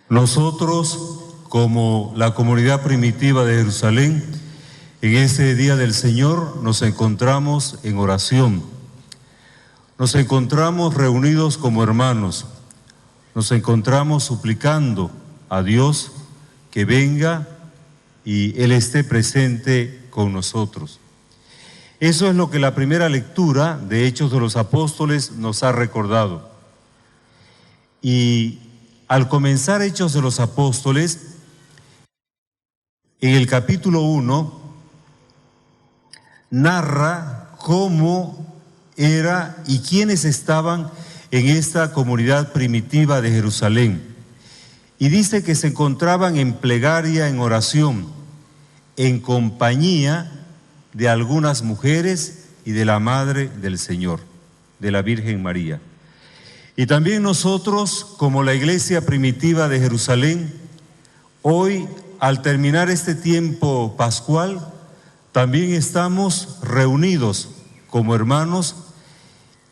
Nosotros, como la comunidad primitiva de Jerusalén, en este día del Señor nos encontramos en oración. Nos encontramos reunidos como hermanos. Nos encontramos suplicando a Dios que venga y Él esté presente con nosotros. Eso es lo que la primera lectura de Hechos de los Apóstoles nos ha recordado. Y al comenzar Hechos de los Apóstoles, en el capítulo 1, narra cómo era y quiénes estaban en esta comunidad primitiva de Jerusalén. Y dice que se encontraban en plegaria, en oración, en compañía de algunas mujeres y de la Madre del Señor, de la Virgen María. Y también nosotros, como la iglesia primitiva de Jerusalén, hoy, al terminar este tiempo pascual, también estamos reunidos como hermanos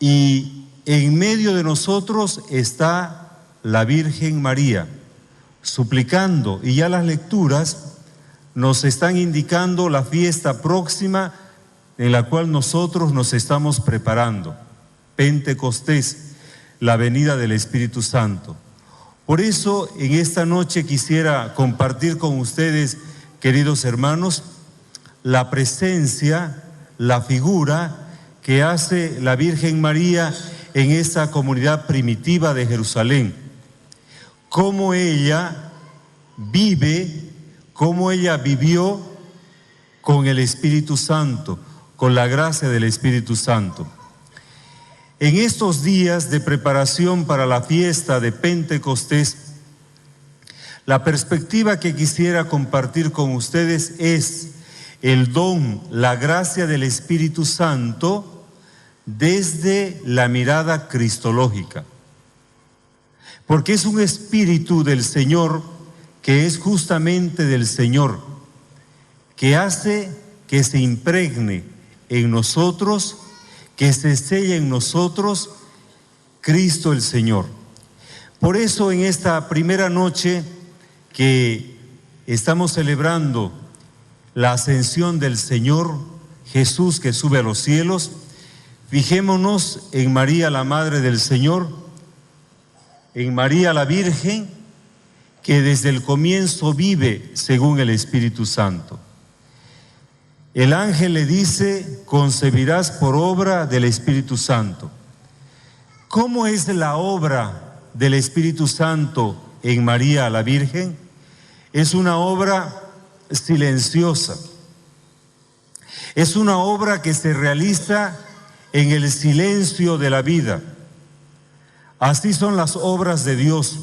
y en medio de nosotros está la Virgen María, suplicando, y ya las lecturas nos están indicando la fiesta próxima en la cual nosotros nos estamos preparando, Pentecostés, la venida del Espíritu Santo. Por eso, en esta noche quisiera compartir con ustedes, queridos hermanos, la presencia, la figura que hace la Virgen María en esa comunidad primitiva de Jerusalén. Cómo ella vive, cómo ella vivió con el Espíritu Santo, con la gracia del Espíritu Santo. En estos días de preparación para la fiesta de Pentecostés, la perspectiva que quisiera compartir con ustedes es el don, la gracia del Espíritu Santo desde la mirada cristológica. Porque es un espíritu del Señor que es justamente del Señor, que hace que se impregne en nosotros, que se selle en nosotros Cristo el Señor. Por eso en esta primera noche que estamos celebrando la ascensión del Señor Jesús que sube a los cielos, fijémonos en María, la Madre del Señor, en María la Virgen, que desde el comienzo vive según el Espíritu Santo. El ángel le dice, concebirás por obra del Espíritu Santo. ¿Cómo es la obra del Espíritu Santo en María la Virgen? Es una obra silenciosa. Es una obra que se realiza en el silencio de la vida. Así son las obras de Dios.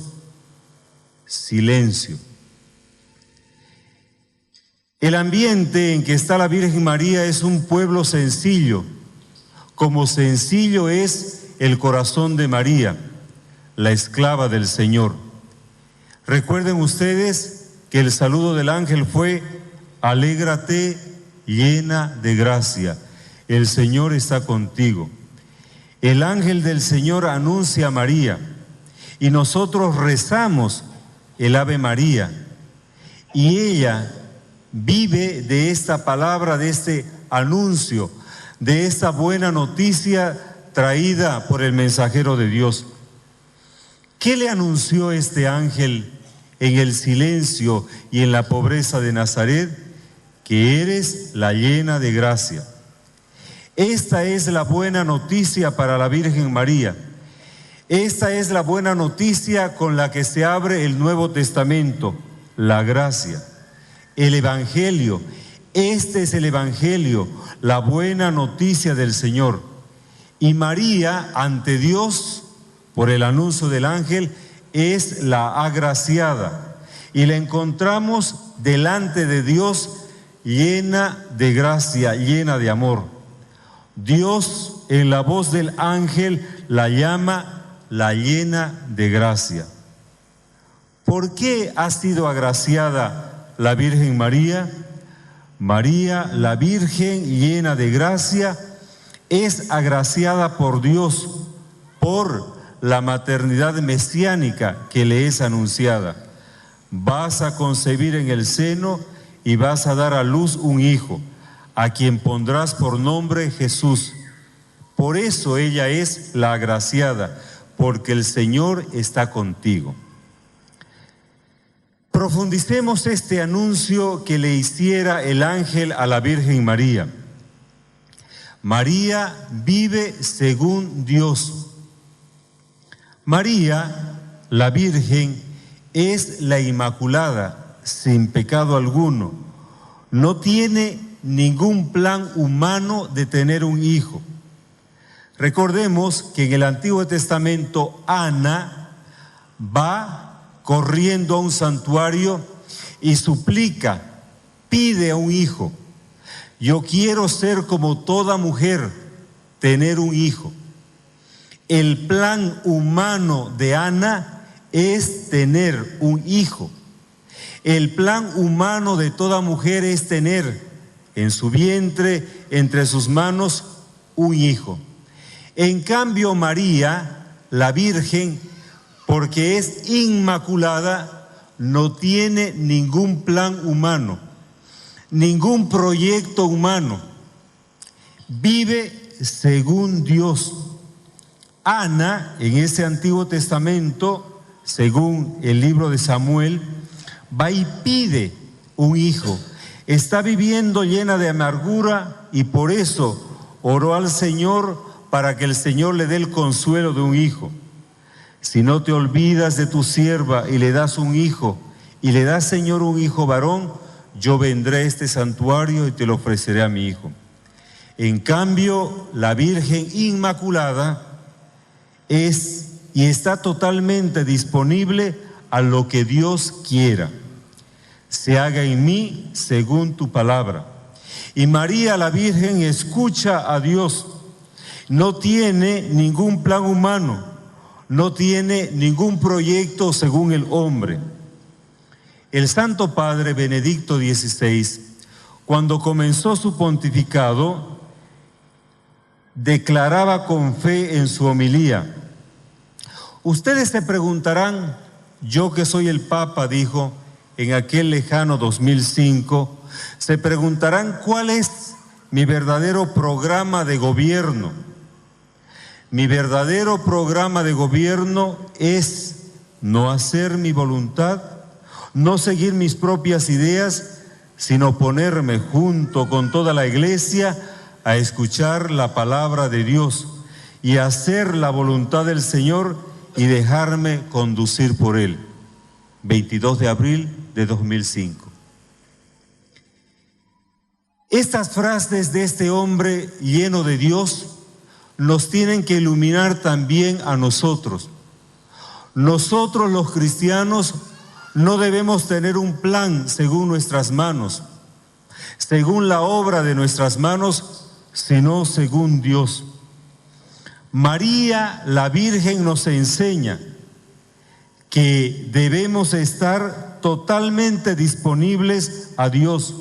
Silencio. El ambiente en que está la Virgen María es un pueblo sencillo, como sencillo es el corazón de María, la esclava del Señor. Recuerden ustedes que el saludo del ángel fue: alégrate, llena de gracia, el Señor está contigo. El ángel del Señor anuncia a María y nosotros rezamos el Ave María, y ella vive de esta palabra, de este anuncio, de esta buena noticia traída por el mensajero de Dios. ¿Qué le anunció este ángel en el silencio y en la pobreza de Nazaret? Que eres la llena de gracia. Esta es la buena noticia para la Virgen María. Esta es la buena noticia con la que se abre el Nuevo Testamento, la gracia. El Evangelio, este es el Evangelio, la buena noticia del Señor. Y María, ante Dios, por el anuncio del ángel, es la agraciada. Y la encontramos delante de Dios llena de gracia, llena de amor. Dios, en la voz del ángel, la llama la llena de gracia. ¿Por qué ha sido agraciada la Virgen María? María, la Virgen llena de gracia, es agraciada por Dios, por la maternidad mesiánica que le es anunciada. vas a concebir en el seno y vas a dar a luz un hijo, a quien pondrás por nombre Jesús. Por eso ella es la agraciada, porque el Señor está contigo. Profundicemos este anuncio que le hiciera el ángel a la Virgen María. María vive según Dios. María, la Virgen, es la Inmaculada, sin pecado alguno. No tiene ningún plan humano de tener un hijo. Recordemos que en el Antiguo Testamento Ana va corriendo a un santuario y suplica, pide a un hijo. Yo quiero ser como toda mujer, tener un hijo. El plan humano de Ana es tener un hijo. El plan humano de toda mujer es tener en su vientre, entre sus manos, un hijo. En cambio, María, la Virgen, porque es inmaculada, no tiene ningún plan humano, ningún proyecto humano. Vive según Dios. Ana, en ese Antiguo Testamento, según el libro de Samuel, va y pide un hijo. Está viviendo llena de amargura y por eso oró al Señor para que el Señor le dé el consuelo de un hijo. Si no te olvidas de tu sierva y le das un hijo, y le das, Señor, un hijo varón, yo vendré a este santuario y te lo ofreceré a mi hijo. En cambio, la Virgen Inmaculada es y está totalmente disponible a lo que Dios quiera. Se haga en mí según tu palabra. Y María, la Virgen, escucha a Dios. No tiene ningún plan humano, no tiene ningún proyecto según el hombre. El Santo Padre Benedicto XVI, cuando comenzó su pontificado, declaraba con fe en su homilía. Ustedes se preguntarán, yo que soy el Papa, dijo en aquel lejano 2005, se preguntarán cuál es mi verdadero programa de gobierno. Mi verdadero programa de gobierno es no hacer mi voluntad, no seguir mis propias ideas, sino ponerme junto con toda la Iglesia a escuchar la palabra de Dios y hacer la voluntad del Señor y dejarme conducir por Él. 22 de abril de 2005. Estas frases de este hombre lleno de Dios nos tienen que iluminar también a nosotros. Nosotros los cristianos no debemos tener un plan según nuestras manos, según la obra de nuestras manos, sino según Dios. María, la Virgen, nos enseña que debemos estar totalmente disponibles a Dios.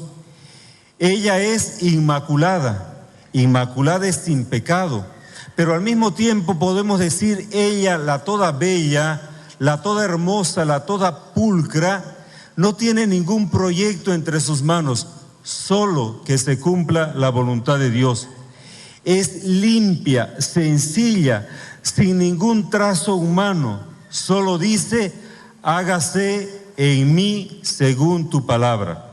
Ella es inmaculada, inmaculada es sin pecado, pero al mismo tiempo podemos decir ella, la toda bella, la toda hermosa, la toda pulcra, no tiene ningún proyecto entre sus manos, solo que se cumpla la voluntad de Dios. Es limpia, sencilla, sin ningún trazo humano, solo dice, hágase en mí según tu palabra.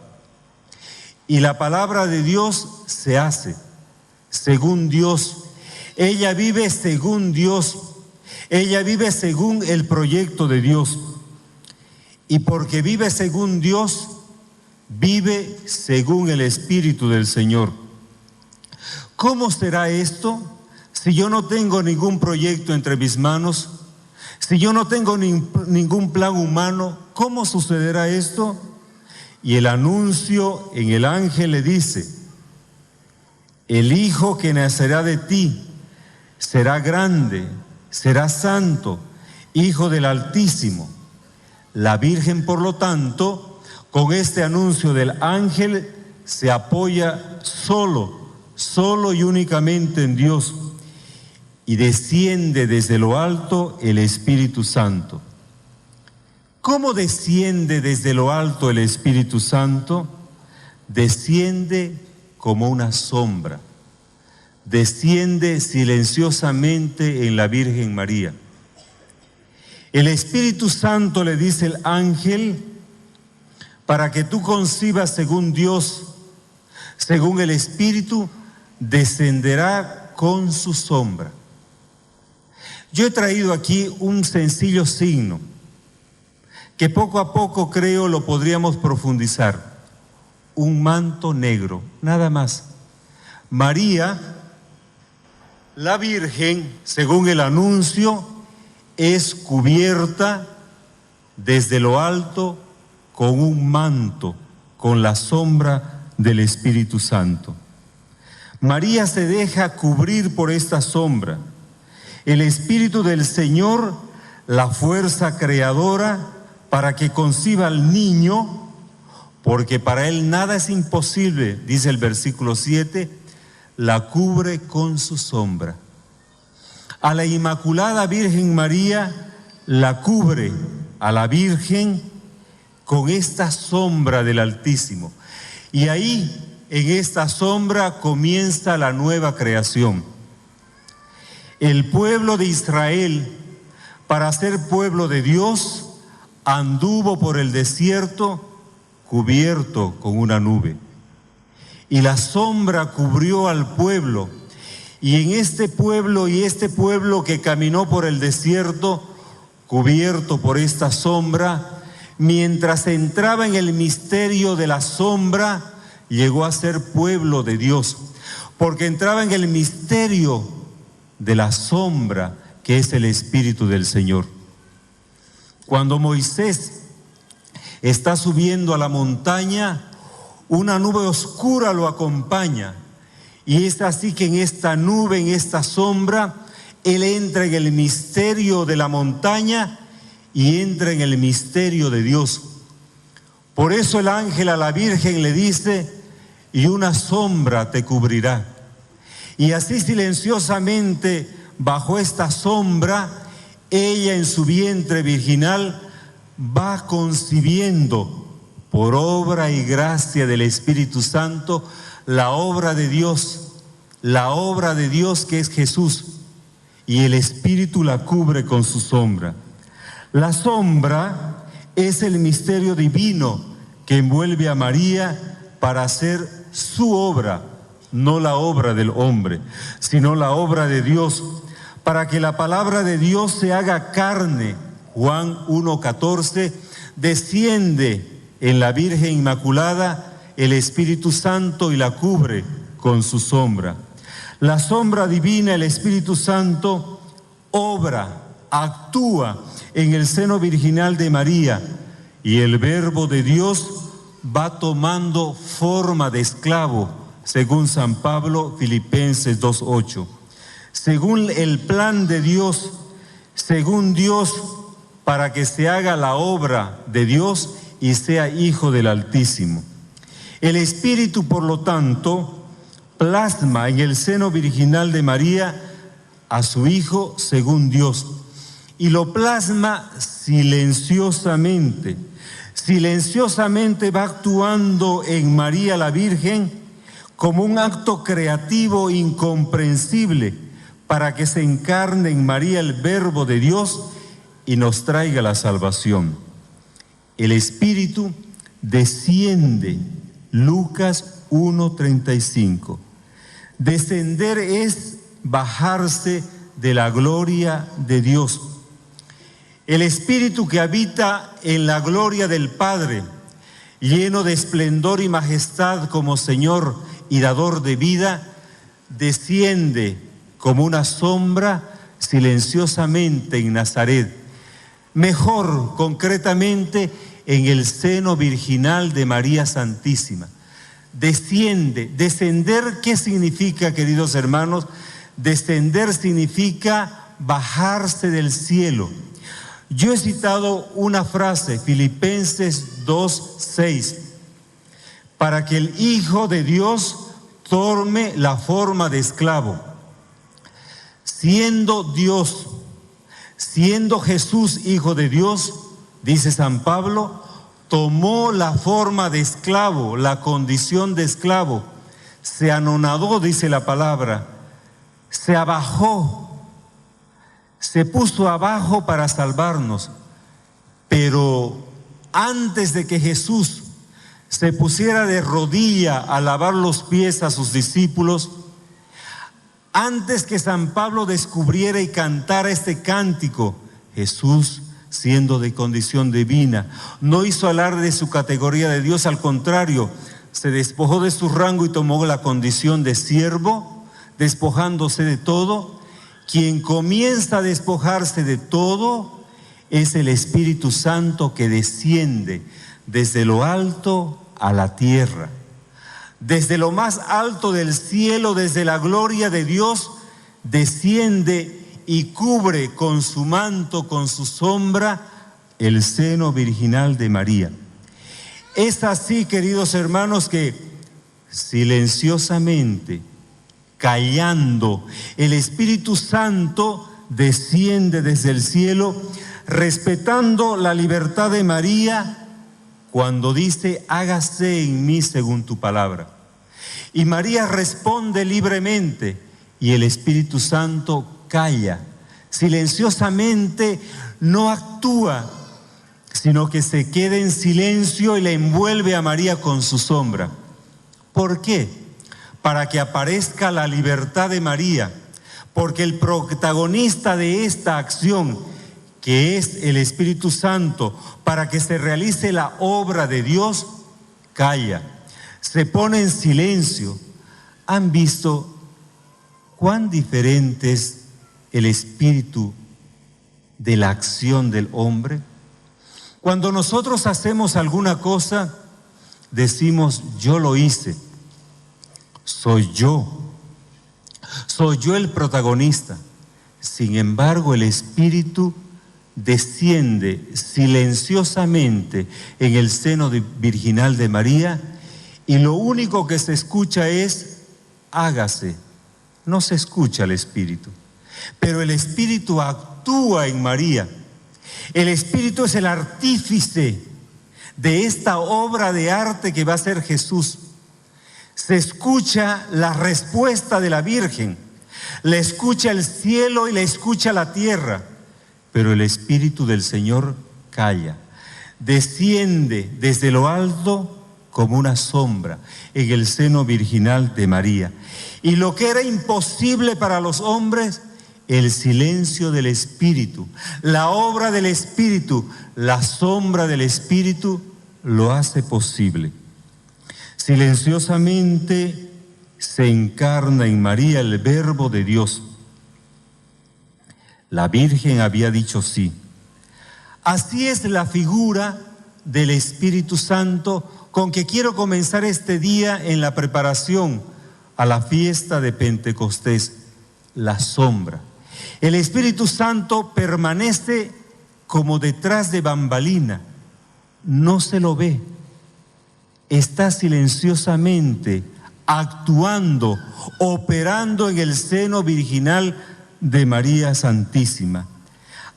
Y la palabra de Dios se hace, según Dios. Ella vive según Dios. Ella vive según el proyecto de Dios. Y porque vive según Dios, vive según el Espíritu del Señor. ¿Cómo será esto si yo no tengo ningún proyecto entre mis manos? Si yo no tengo ningún plan humano, ¿cómo sucederá esto? Y el anuncio en el ángel le dice, el hijo que nacerá de ti será grande, será santo, hijo del Altísimo. La Virgen, por lo tanto, con este anuncio del ángel, se apoya solo y únicamente en Dios, y desciende desde lo alto el Espíritu Santo. ¿Cómo desciende desde lo alto el Espíritu Santo? Desciende como una sombra, desciende silenciosamente en la Virgen María. El Espíritu Santo, le dice el ángel, para que tú concibas según Dios, según el Espíritu, descenderá con su sombra. Yo he traído aquí un sencillo signo que poco a poco creo lo podríamos profundizar. Un manto negro, nada más. María, la Virgen, según el anuncio, es cubierta desde lo alto con un manto, con la sombra del Espíritu Santo. María se deja cubrir por esta sombra. El Espíritu del Señor, la fuerza creadora para que conciba al niño, porque para Él nada es imposible, dice el versículo 7, la cubre con su sombra. A la Inmaculada Virgen María la cubre a la Virgen con esta sombra del Altísimo. Y ahí, en esta sombra, comienza la nueva creación. El pueblo de Israel, para ser pueblo de Dios, anduvo por el desierto cubierto con una nube. Y la sombra cubrió al pueblo. Y en este pueblo que caminó por el desierto, cubierto por esta sombra, mientras entraba en el misterio de la sombra, llegó a ser pueblo de Dios, porque entraba en el misterio de la sombra, que es el Espíritu del Señor. Cuando Moisés está subiendo a la montaña, una nube oscura lo acompaña. Y es así que en esta nube, en esta sombra, él entra en el misterio de la montaña y entra en el misterio de Dios. Por eso el ángel a la Virgen le dice, y una sombra te cubrirá. Y así silenciosamente, bajo esta sombra, ella en su vientre virginal va concibiendo, por obra y gracia del Espíritu Santo, la obra de Dios que es Jesús, y el Espíritu la cubre con su sombra. La sombra es el misterio divino que envuelve a María para hacer su obra, no la obra del hombre, sino la obra de Dios, para que la palabra de Dios se haga carne. Juan 1:14, desciende en la Virgen Inmaculada el Espíritu Santo y la cubre con su sombra. La sombra divina, el Espíritu Santo, obra, actúa en el seno virginal de María, y el Verbo de Dios va tomando forma de esclavo, según San Pablo, Filipenses 2:8. Según el plan de Dios, según Dios, para que se haga la obra de Dios y sea hijo del Altísimo. El Espíritu, por lo tanto, plasma en el seno virginal de María a su Hijo según Dios, y lo plasma silenciosamente. Silenciosamente va actuando en María la Virgen como un acto creativo incomprensible para que se encarne en María el Verbo de Dios y nos traiga la salvación. El Espíritu desciende, Lucas 1:35. Descender es bajarse de la gloria de Dios. El Espíritu que habita en la gloria del Padre, lleno de esplendor y majestad como Señor y dador de vida, desciende como una sombra silenciosamente en Nazaret. Mejor, concretamente, en el seno virginal de María Santísima. Desciende. Descender, ¿qué significa, queridos hermanos? Descender significa bajarse del cielo. Yo he citado una frase, Filipenses 2:6, para que el Hijo de Dios tome la forma de esclavo. Siendo Dios, siendo Jesús Hijo de Dios, dice San Pablo, tomó la forma de esclavo, la condición de esclavo, se anonadó, dice la palabra, se abajó, se puso abajo para salvarnos. Pero antes de que Jesús se pusiera de rodilla a lavar los pies a sus discípulos, antes que San Pablo descubriera y cantara este cántico, Jesús, siendo de condición divina, no hizo alarde de su categoría de Dios, al contrario, se despojó de su rango y tomó la condición de siervo, despojándose de todo. Quien comienza a despojarse de todo es el Espíritu Santo, que desciende desde lo alto a la tierra. Desde lo más alto del cielo, desde la gloria de Dios, desciende y cubre con su manto, con su sombra, el seno virginal de María. Es así, queridos hermanos, que silenciosamente, callando, el Espíritu Santo desciende desde el cielo, respetando la libertad de María, cuando dice, hágase en mí según tu palabra. Y María responde libremente, y el Espíritu Santo calla, silenciosamente, no actúa, sino que se queda en silencio y le envuelve a María con su sombra. ¿Por qué? Para que aparezca la libertad de María, porque el protagonista de esta acción, que es el Espíritu Santo, para que se realice la obra de Dios, calla, se pone en silencio. ¿Han visto cuán diferente es el espíritu de la acción del hombre? Cuando nosotros hacemos alguna cosa, decimos, yo lo hice, soy yo el protagonista. Sin embargo, el Espíritu desciende silenciosamente en el seno virginal de María, y lo único que se escucha es, hágase. No se escucha el Espíritu, pero el Espíritu actúa en María. El Espíritu es el artífice de esta obra de arte que va a ser Jesús. Se escucha la respuesta de la Virgen, le escucha el cielo y le escucha la tierra, pero el Espíritu del Señor calla, desciende desde lo alto como una sombra en el seno virginal de María. Y lo que era imposible para los hombres, el silencio del Espíritu, la obra del Espíritu, la sombra del Espíritu, lo hace posible. Silenciosamente se encarna en María el Verbo de Dios. La Virgen había dicho sí. Así es la figura del Espíritu Santo con que quiero comenzar este día en la preparación a la fiesta de Pentecostés, la sombra. El Espíritu Santo permanece como detrás de bambalina, no se lo ve, está silenciosamente actuando, operando en el seno virginal de María Santísima.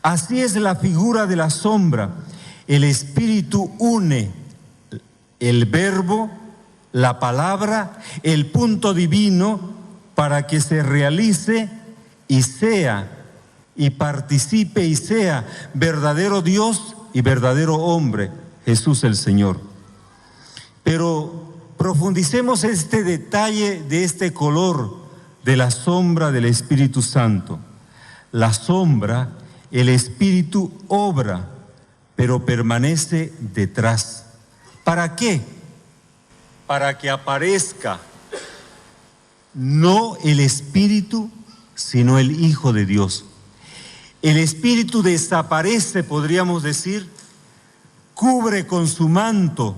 Así es la figura de la sombra. El Espíritu une el Verbo, la palabra, el punto divino, para que se realice y sea, y participe y sea verdadero Dios y verdadero hombre, Jesús el Señor. Pero profundicemos este detalle de este color de la sombra del Espíritu Santo. La sombra, el Espíritu obra, pero permanece detrás. ¿Para qué? Para que aparezca no el Espíritu, sino el Hijo de Dios. El Espíritu desaparece, podríamos decir, cubre con su manto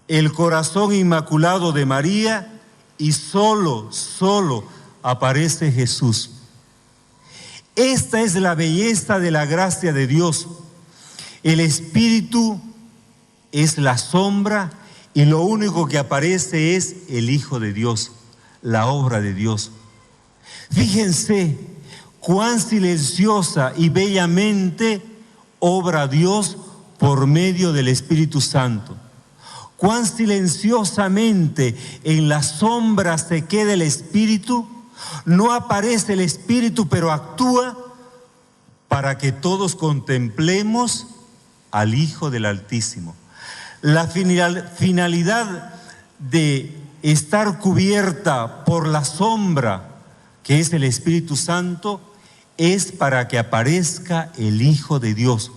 el corazón inmaculado de María, y solo aparece Jesús. Esta es la belleza de la gracia de Dios. El Espíritu es la sombra y lo único que aparece es el Hijo de Dios, la obra de Dios. Fíjense cuán silenciosa y bellamente obra Dios por medio del Espíritu Santo. Cuán silenciosamente en la sombra se queda el Espíritu. No aparece el Espíritu, pero actúa para que todos contemplemos al Hijo del Altísimo. La finalidad de estar cubierta por la sombra, que es el Espíritu Santo, es para que aparezca el Hijo de Dios,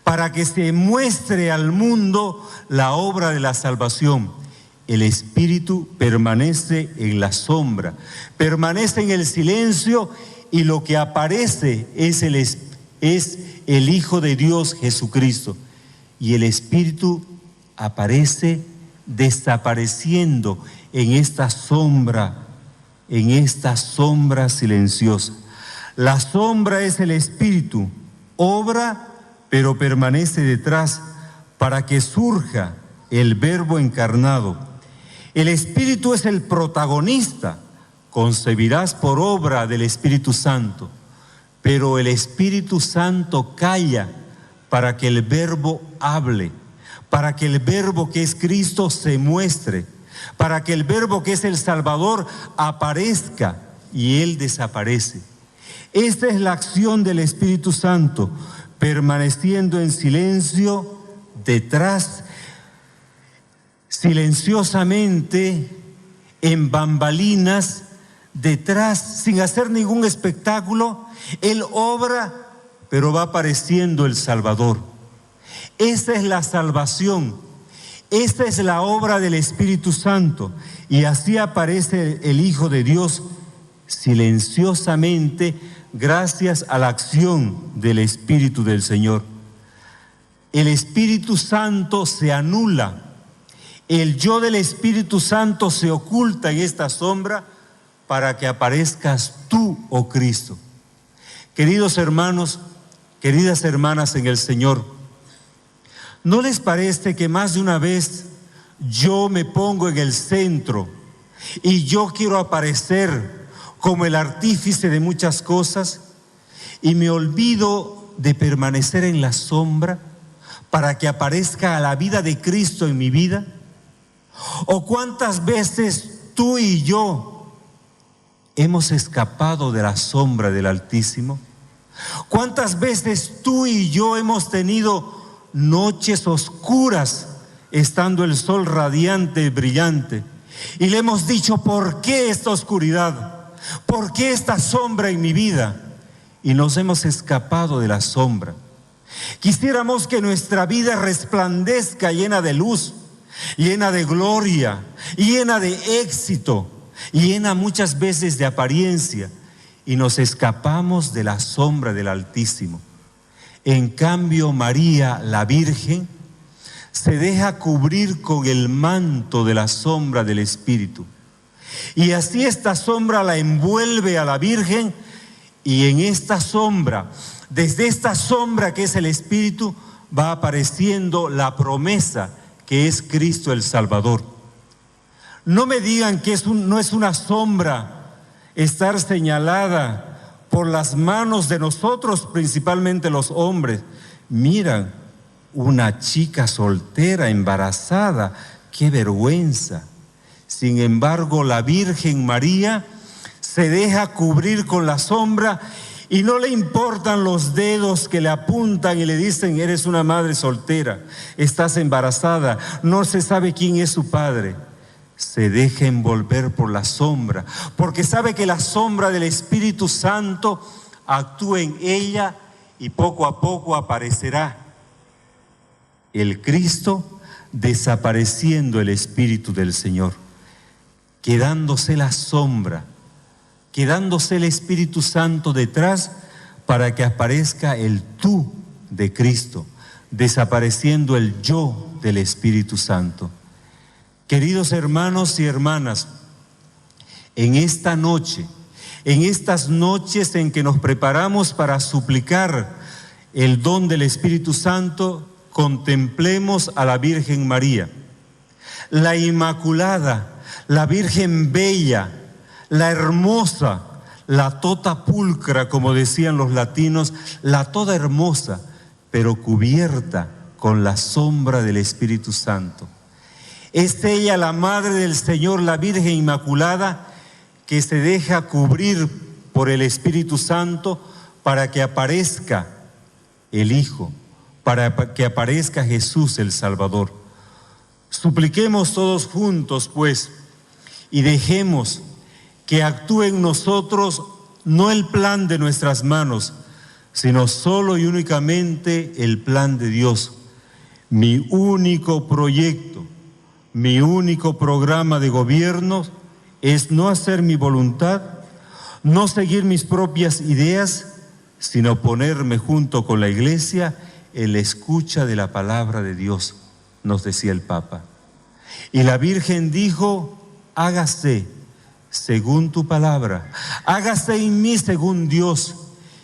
para que se muestre al mundo la obra de la salvación. El Espíritu permanece en la sombra, permanece en el silencio, y lo que aparece es el Hijo de Dios, Jesucristo. Y el Espíritu aparece desapareciendo en esta sombra silenciosa. La sombra es el Espíritu, obra pero permanece detrás para que surja el Verbo encarnado. El Espíritu es el protagonista, concebirás por obra del Espíritu Santo, pero el Espíritu Santo calla para que el Verbo hable, para que el Verbo que es Cristo se muestre, para que el Verbo que es el Salvador aparezca, y Él desaparece. Esta es la acción del Espíritu Santo, permaneciendo en silencio detrás, silenciosamente, en bambalinas, detrás, sin hacer ningún espectáculo. Él obra, pero va apareciendo el Salvador. Esa es la salvación, esta es la obra del Espíritu Santo, y así aparece el Hijo de Dios silenciosamente, gracias a la acción del Espíritu del Señor. El Espíritu Santo se anula, el yo del Espíritu Santo se oculta en esta sombra para que aparezcas tú, oh Cristo. Queridos hermanos, queridas hermanas en el Señor, ¿no les parece que más de una vez yo me pongo en el centro y yo quiero aparecer como el artífice de muchas cosas, y me olvido de permanecer en la sombra para que aparezca la vida de Cristo en mi vida? ¿O cuántas veces tú y yo hemos escapado de la sombra del Altísimo? ¿Cuántas veces tú y yo hemos tenido noches oscuras estando el sol radiante y brillante, y le hemos dicho: ¿por qué esta oscuridad? ¿Por qué esta sombra en mi vida? Y nos hemos escapado de la sombra. Quisiéramos que nuestra vida resplandezca llena de luz, llena de gloria, llena de éxito, llena muchas veces de apariencia, y nos escapamos de la sombra del Altísimo. En cambio, María, la Virgen, se deja cubrir con el manto de la sombra del Espíritu. Y así esta sombra la envuelve a la Virgen, y en esta sombra, desde esta sombra que es el Espíritu, va apareciendo la promesa que es Cristo el Salvador. No me digan que no es una sombra estar señalada por las manos de nosotros, principalmente los hombres. Miran, una chica soltera, embarazada, qué vergüenza. Sin embargo, la Virgen María se deja cubrir con la sombra, y no le importan los dedos que le apuntan y le dicen: eres una madre soltera, estás embarazada, no se sabe quién es su padre. Se deja envolver por la sombra, porque sabe que la sombra del Espíritu Santo actúa en ella, y poco a poco aparecerá el Cristo, desapareciendo el Espíritu del Señor, quedándose la sombra, quedándose el Espíritu Santo detrás para que aparezca el tú de Cristo, desapareciendo el yo del Espíritu Santo. Queridos hermanos y hermanas, en esta noche, en estas noches en que nos preparamos para suplicar el don del Espíritu Santo, contemplemos a la Virgen María, la Inmaculada, la Virgen Bella, la hermosa, la tota pulcra, como decían los latinos, la toda hermosa, pero cubierta con la sombra del Espíritu Santo. Es ella la Madre del Señor, la Virgen Inmaculada, que se deja cubrir por el Espíritu Santo para que aparezca el Hijo, para que aparezca Jesús el Salvador. Supliquemos todos juntos, pues, y dejemos que actúe en nosotros no el plan de nuestras manos, sino solo y únicamente el plan de Dios. Mi único proyecto, mi único programa de gobierno es no hacer mi voluntad, no seguir mis propias ideas, sino ponerme junto con la Iglesia en la escucha de la palabra de Dios, nos decía el Papa. Y la Virgen dijo: hágase según tu palabra, hágase en mí según Dios.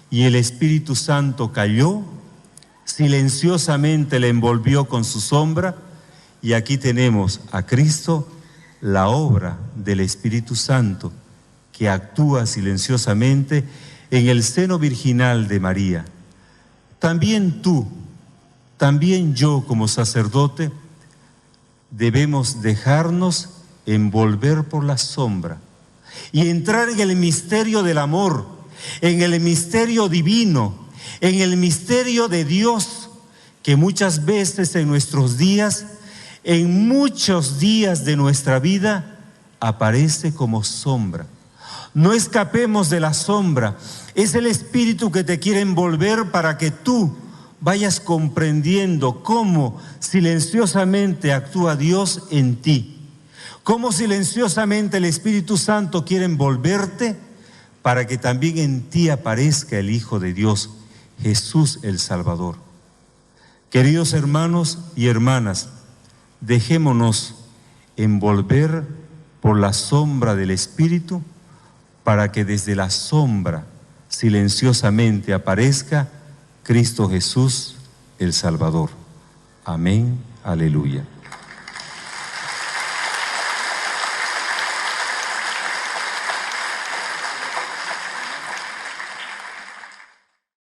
Y el Espíritu Santo cayó, silenciosamente le envolvió con su sombra, y aquí tenemos a Cristo, la obra del Espíritu Santo, que actúa silenciosamente en el seno virginal de María. También tú, también yo como sacerdote, debemos dejarnos envolver por la sombra y entrar en el misterio del amor, en el misterio divino, en el misterio de Dios, que muchas veces en nuestros días, en muchos días de nuestra vida, aparece como sombra. No escapemos de la sombra. Es el Espíritu que te quiere envolver para que tú vayas comprendiendo cómo silenciosamente actúa Dios en ti, cómo silenciosamente el Espíritu Santo quiere envolverte para que también en ti aparezca el Hijo de Dios, Jesús el Salvador. Queridos hermanos y hermanas, dejémonos envolver por la sombra del Espíritu para que desde la sombra silenciosamente aparezca Cristo Jesús el Salvador. Amén, aleluya.